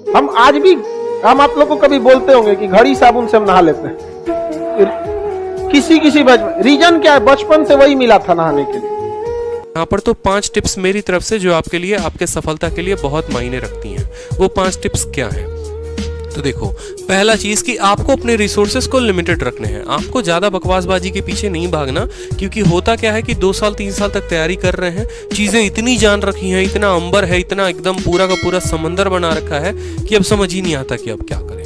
हम आज भी, हम आप लोग को कभी बोलते होंगे कि घड़ी साबुन से हम नहा लेते हैं, किसी रीजन क्या है, बचपन से वही मिला था नहाने के लिए। यहाँ पर तो 5 टिप्स मेरी तरफ से जो आपके लिए, आपके सफलता के लिए बहुत मायने रखती हैं। वो 5 टिप्स क्या हैं? तो देखो, पहला चीज कि आपको अपने रिसोर्सेज को लिमिटेड रखने हैं। आपको ज्यादा बकवासबाजी के पीछे नहीं भागना, क्योंकि होता क्या है कि 2 साल 3 साल तक तैयारी कर रहे हैं, चीजें इतनी जान रखी हैं, इतना अंबर है, इतना एकदम पूरा का पूरा समंदर बना रखा है कि अब समझ ही नहीं आता कि अब क्या करें।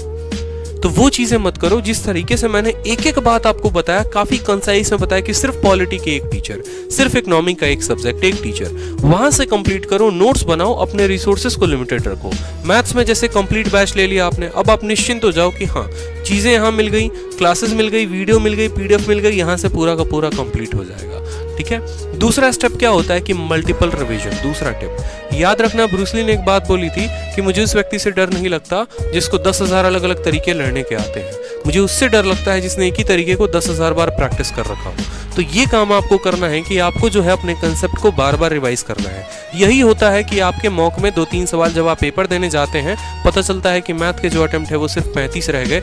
तो वो चीजें मत करो। जिस तरीके से मैंने एक एक बात आपको बताया, काफी कंसाइज में बताया कि सिर्फ पॉलिटी के एक टीचर, सिर्फ इकोनॉमिक का एक सब्जेक्ट एक टीचर, वहां से कंप्लीट करो, नोट्स बनाओ, अपने रिसोर्सेज को लिमिटेड रखो। मैथ्स में जैसे कंप्लीट बैच ले लिया आपने, अब आप निश्चिंत हो जाओ कि हाँ, चीजें यहाँ मिल गई, क्लासेस मिल गई, वीडियो मिल गई, पीडीएफ मिल गई, यहाँ से पूरा का पूरा कंप्लीट हो जाएगा। ठीक है। दूसरा स्टेप क्या होता है कि मल्टीपल रिवीजन। दूसरा टिप याद रखना, ब्रूस ली ने एक बात बोली थी कि मुझे उस व्यक्ति से डर नहीं लगता जिसको 10,000 अलग अलग तरीके लड़ने के आते हैं, मुझे उससे डर लगता है जिसने एक ही तरीके को 10,000 बार प्रैक्टिस कर रखा हो। तो ये काम आपको करना है कि आपको जो है अपने कंसेप्ट को बार बार रिवाइज करना है। यही होता है कि आपके मॉक में 2-3 सवाल जब आप पेपर देने जाते हैं, पता चलता है कि मैथ के जो अटेम्प्ट है वो सिर्फ 35 रह गए,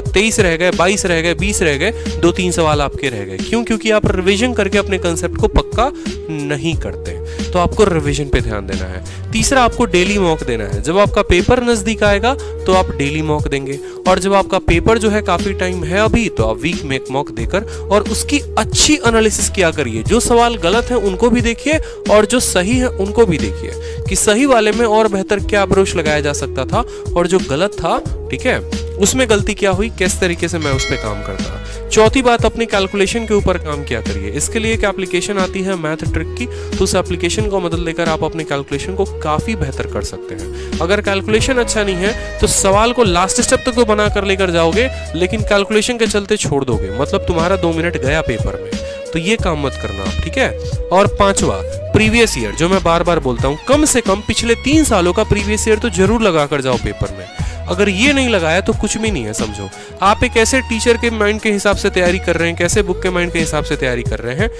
23 रह गए, 22 रह गए, 20 रह गए, 2-3 सवाल आपके रह गए। क्यों? क्योंकि आप रिवीजन करके अपने कंसेप्ट को पक्का नहीं करते। तो आपको रिवीजन पे ध्यान देना है। तीसरा, आपको डेली मॉक देना है। जब आपका पेपर नजदीक आएगा तो आप डेली मॉक देंगे, और जब आपका पेपर जो है काफी टाइम है अभी, तो आप वीक में एक मॉक देकर और उसकी अच्छी एनालिसिस किया करिए। जो सवाल गलत है उनको भी देखिए और जो सही है उनको भी देखिए कि सही वाले में और बेहतर क्या अप्रोच लगाया जा सकता था, और जो गलत था, ठीक है, उसमें गलती क्या हुई, किस तरीके से मैं उस पर काम करता। चौथी बात, अपनी कैलकुलेशन के ऊपर काम किया करिए। इसके लिए एक एप्लीकेशन आती है मैथ ट्रिक की, तो उस एप्लीकेशन को मदद लेकर आप अपने कैलकुलेशन को काफी बेहतर कर सकते हैं। अगर कैलकुलेशन अच्छा नहीं है तो सवाल को लास्ट स्टेप तक तो बना कर लेकर जाओगे, लेकिन कैलकुलेशन के चलते छोड़ दोगे, मतलब तुम्हारा 2 मिनट गया पेपर में। तो ये काम मत करना आप, ठीक है। और 5वां, प्रीवियस ईयर, जो मैं बार बार बोलता हूँ, कम से कम पिछले 3 सालों का प्रीवियस ईयर तो जरूर लगा कर जाओ पेपर में। अगर ये नहीं लगाया तो कुछ भी नहीं है, समझो। आप एक ऐसे टीचर के माइंड के हिसाब से तैयारी कर रहे हैं, कैसे बुक के माइंड के हिसाब से तैयारी कर रहे हैं,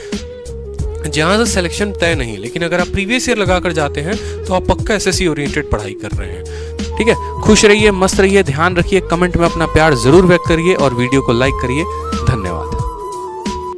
जहां से सिलेक्शन तय नहीं। लेकिन अगर आप प्रीवियस ईयर लगा कर जाते हैं तो आप पक्का एसएससी ओरिएंटेड पढ़ाई कर रहे हैं। ठीक है। खुश रहिए, मस्त रहिए, ध्यान रखिए, कमेंट में अपना प्यार जरूर व्यक्त करिए और वीडियो को लाइक करिए। धन्यवाद।